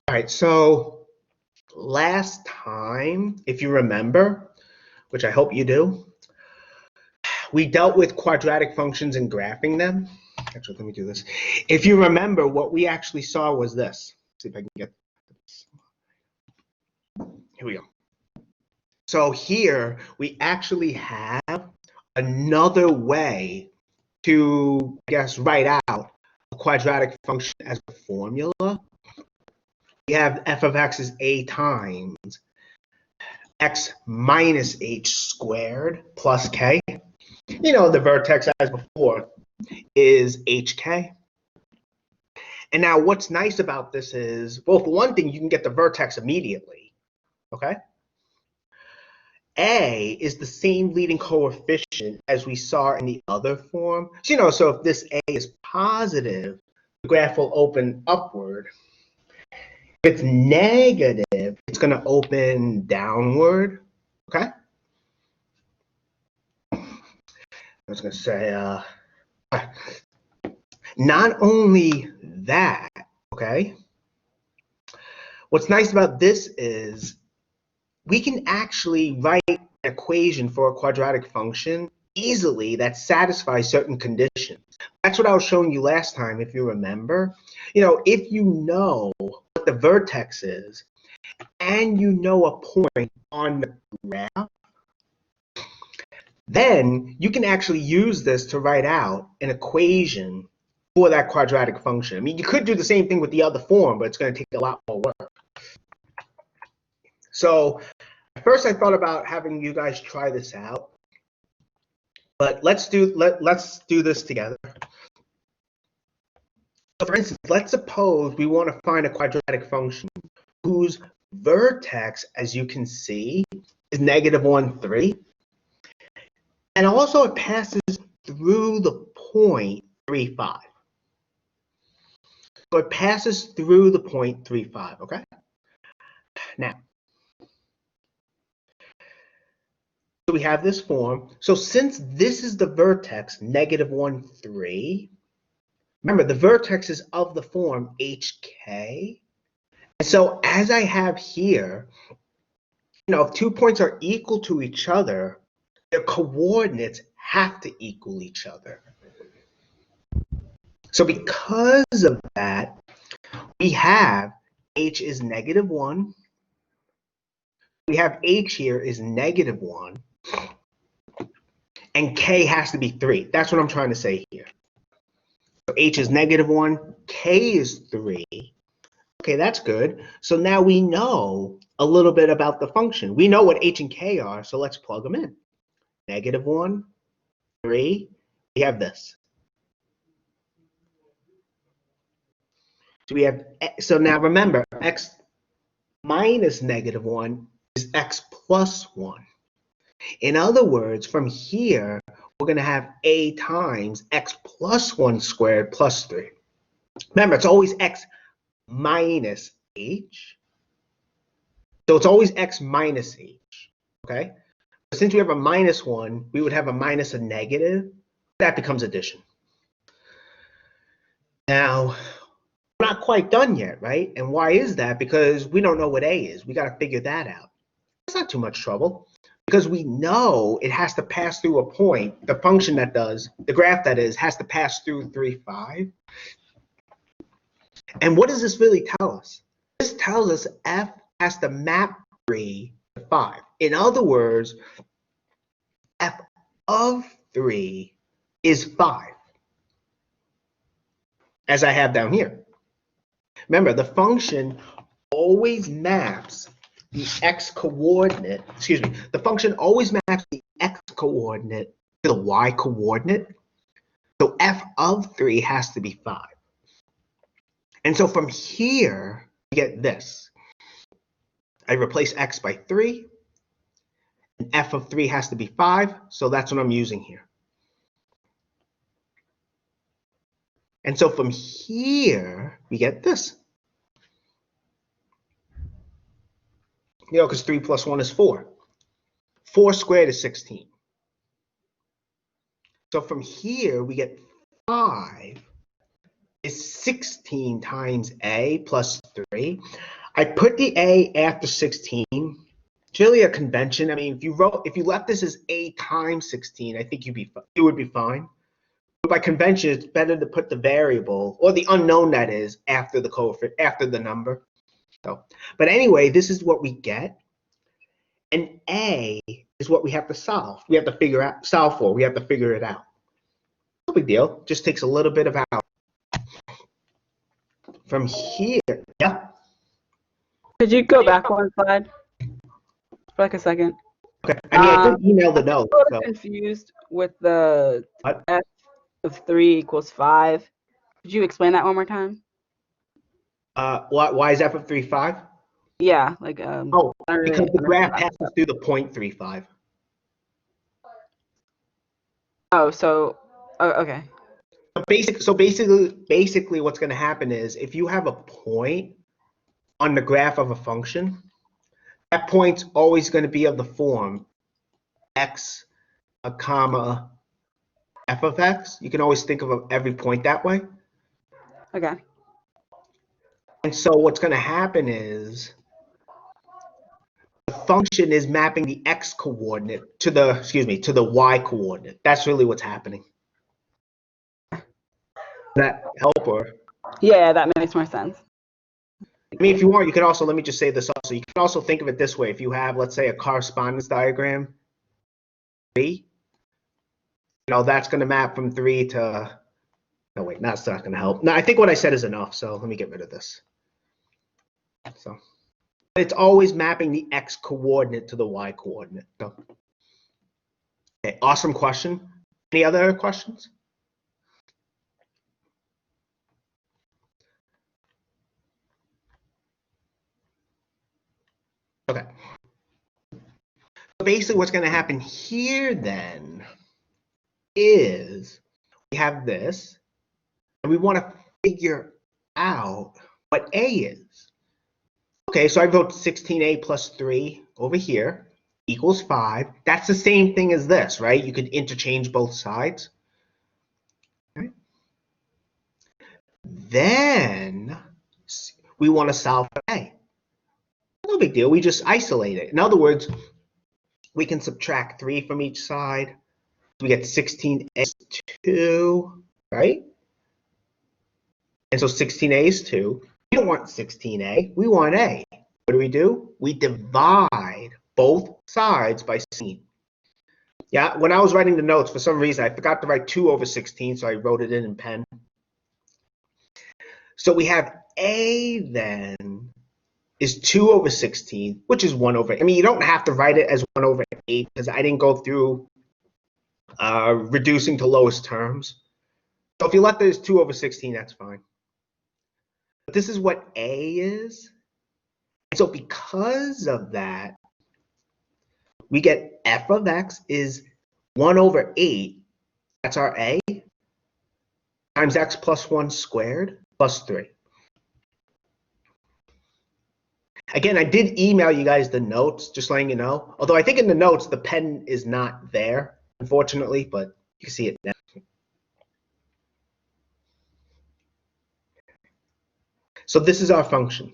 All right, so last time, if you remember, which I hope you do, we dealt with quadratic functions and graphing them. Actually, let me do this. If you remember, what we actually saw was this. Let's see if I can get this. Here we go. So here, we actually have another way to, I guess, write out a quadratic function as a formula. We have f of x is a times x minus h squared plus k. You know, the vertex as before is hk. And now what's nice about this is, well, for one thing, you can get the vertex immediately, okay? A is the same leading coefficient as we saw in the other form. So, you know, so if this A is positive, the graph will open upward. If it's negative, it's going to open downward, okay? I was going to say, not only that, okay? What's nice about this is we can actually write an equation for a quadratic function easily that satisfies certain conditions. That's what I was showing you last time, if you remember. You know, if you know what the vertex is and you know a point on the graph, then you can actually use this to write out an equation for that quadratic function. I mean, you could do the same thing with the other form, but it's going to take a lot more work. So at first I thought about having you guys try this out, but let's do this together. So for instance, let's suppose we want to find a quadratic function whose vertex, as you can see, is -1, 3. And also it passes through the point 3, 5. So it passes through the point 3, 5, okay? Now, so we have this form. So since this is the vertex, -1, 3, remember the vertex is of the form hk. And so as I have here, you know, if 2 points are equal to each other, their coordinates have to equal each other. So because of that, we have h is -1. We have h here is -1. And k has to be 3. That's what I'm trying to say here. So h is -1, k is 3. Okay, that's good. So now we know a little bit about the function. We know what h and k are, so let's plug them in. -1, 3, we have this. So we have, so now remember, x minus -1 is x plus 1. In other words, from here, we're going to have a times x plus 1 squared plus 3. Remember, it's always x minus h. So it's always x minus h, okay? But since we have a -1, we would have a minus a negative. That becomes addition. Now, we're not quite done yet, right? And why is that? Because we don't know what a is. We got to figure that out. It's not too much trouble because we know it has to pass through a point. The function that does, the graph that is, has to pass through 3, 5. And what does this really tell us? This tells us f has to map 3 to 5. In other words, f of 3 is 5, as I have down here. Remember, the function always maps the x coordinate, excuse me, the function always maps the x coordinate to the y coordinate. So f of 3 has to be 5. And so from here, we get this. I replace x by 3, and f of 3 has to be 5, so that's what I'm using here. And so from here, we get this. You know, because 3 plus 1 is 4. 4 squared is 16. So from here, we get 5 is 16 times a plus 3. I put the A after 16. It's really a convention. I mean, if you left this as A times 16, I think it would be fine. But by convention, it's better to put the variable or the unknown, that is, after the coefficient, after the number. So, but anyway, this is what we get. And A is what we have to solve. We have to solve for. We have to figure it out. No big deal. Just takes a little bit of out. From here, yeah. Could you go back one slide for like a second? Okay. I mean, I did email the note. I'm a little confused with the f of 3 equals 5. Could you explain that one more time? Why is f of 3 5? Yeah, like because the graph passes through the point 3, 5. Oh, so okay. So basically, what's going to happen is if you have a point on the graph of a function, that point's always going to be of the form x, a comma, f of x. You can always think of every point that way. Okay. And so what's going to happen is the function is mapping the x coordinate to the y coordinate. That's really what's happening. Does that help? Or yeah, that makes more sense. I mean, if you want, you can also, let me just say this also. You can also think of it this way. If you have, let's say, a correspondence diagram, 3, that's going to map from 3 to, no, wait, that's not going to help. No, I think what I said is enough, so let me get rid of this. So it's always mapping the x coordinate to the y coordinate. So, okay, awesome question. Any other questions? Okay. So basically what's going to happen here then is we have this, and we want to figure out what A is. Okay, so I wrote 16A plus 3 over here equals 5. That's the same thing as this, right? You could interchange both sides. Okay. Then we want to solve for A. No big deal. We just isolate it. In other words, we can subtract 3 from each side. We get 16A is 2, right? And so 16A is 2. We don't want 16A. We want A. What do? We divide both sides by 16. Yeah, when I was writing the notes, for some reason, I forgot to write 2 over 16, so I wrote it in pen. So we have A then is 2 over 16, which is 1 over 8. I mean, you don't have to write it as 1 over 8 because I didn't go through reducing to lowest terms. So if you left it as 2 over 16, that's fine. But this is what A is. And so because of that, we get f of x is 1 over 8. That's our A. Times x plus 1 squared plus 3. Again, I did email you guys the notes, just letting you know. Although I think in the notes, the pen is not there, unfortunately, but you can see it now. So this is our function.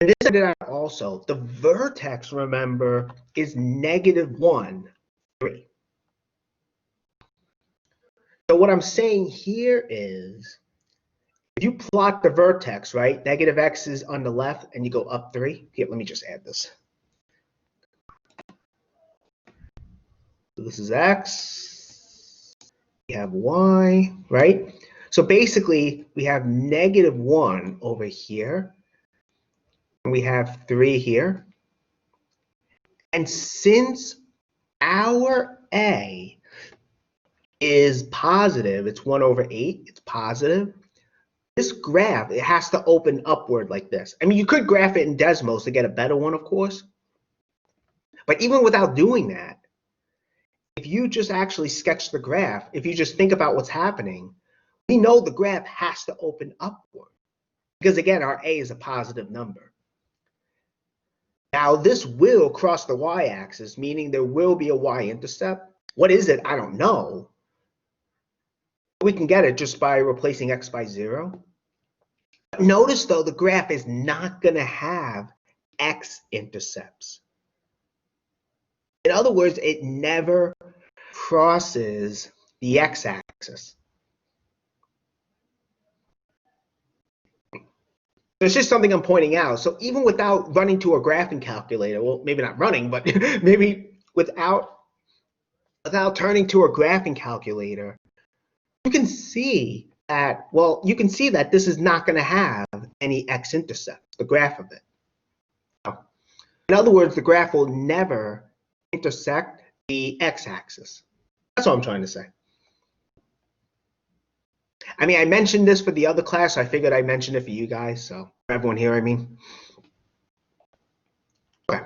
And this I did out also. The vertex, remember, is -1, 3. So what I'm saying here is, if you plot the vertex, right, negative x is on the left, and you go up 3. Here, let me just add this. So this is x. We have y, right? So basically, we have -1 over here. And we have 3 here. And since our A is positive, it's 1 over 8, it's positive, this graph, it has to open upward like this. I mean, you could graph it in Desmos to get a better one, of course. But even without doing that, if you just actually sketch the graph, if you just think about what's happening, we know the graph has to open upward. Because again, our A is a positive number. Now, this will cross the y-axis, meaning there will be a y-intercept. What is it? I don't know. We can get it just by replacing x by 0. Notice though, the graph is not going to have x-intercepts. In other words, it never crosses the x-axis. It's just something I'm pointing out. So even without running to a graphing calculator, well, maybe not running, but maybe without turning to a graphing calculator, you can see that, well, you can see that this is not going to have any x-intercepts, the graph of it. In other words, the graph will never intersect the x-axis. That's what I'm trying to say. I mean, I mentioned this for the other class. So I figured I mentioned it for you guys. So for everyone here, I mean. Okay.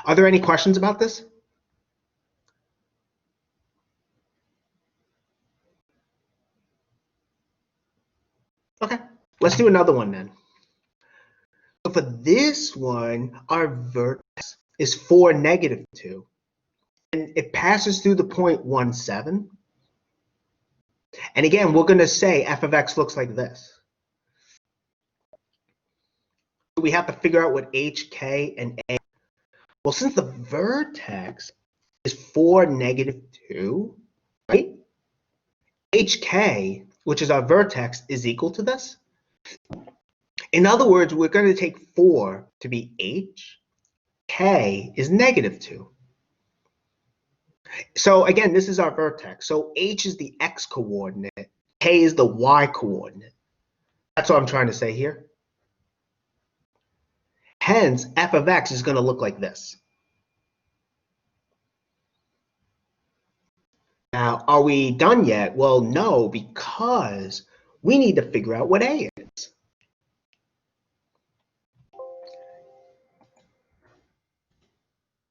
Are there any questions about this? Okay. Let's do another one then. So for this one, our vertex is 4, -2. And it passes through the point 1, 7. And again, we're going to say f of x looks like this. We have to figure out what h, k, and a. Well, since the vertex is 4, -2, right? hk, which is our vertex, is equal to this. In other words, we're going to take 4 to be h. K is -2. So again, this is our vertex. So h is the x coordinate. K is the y coordinate. That's what I'm trying to say here. Hence, f of x is going to look like this. Now, are we done yet? Well, no, because we need to figure out what a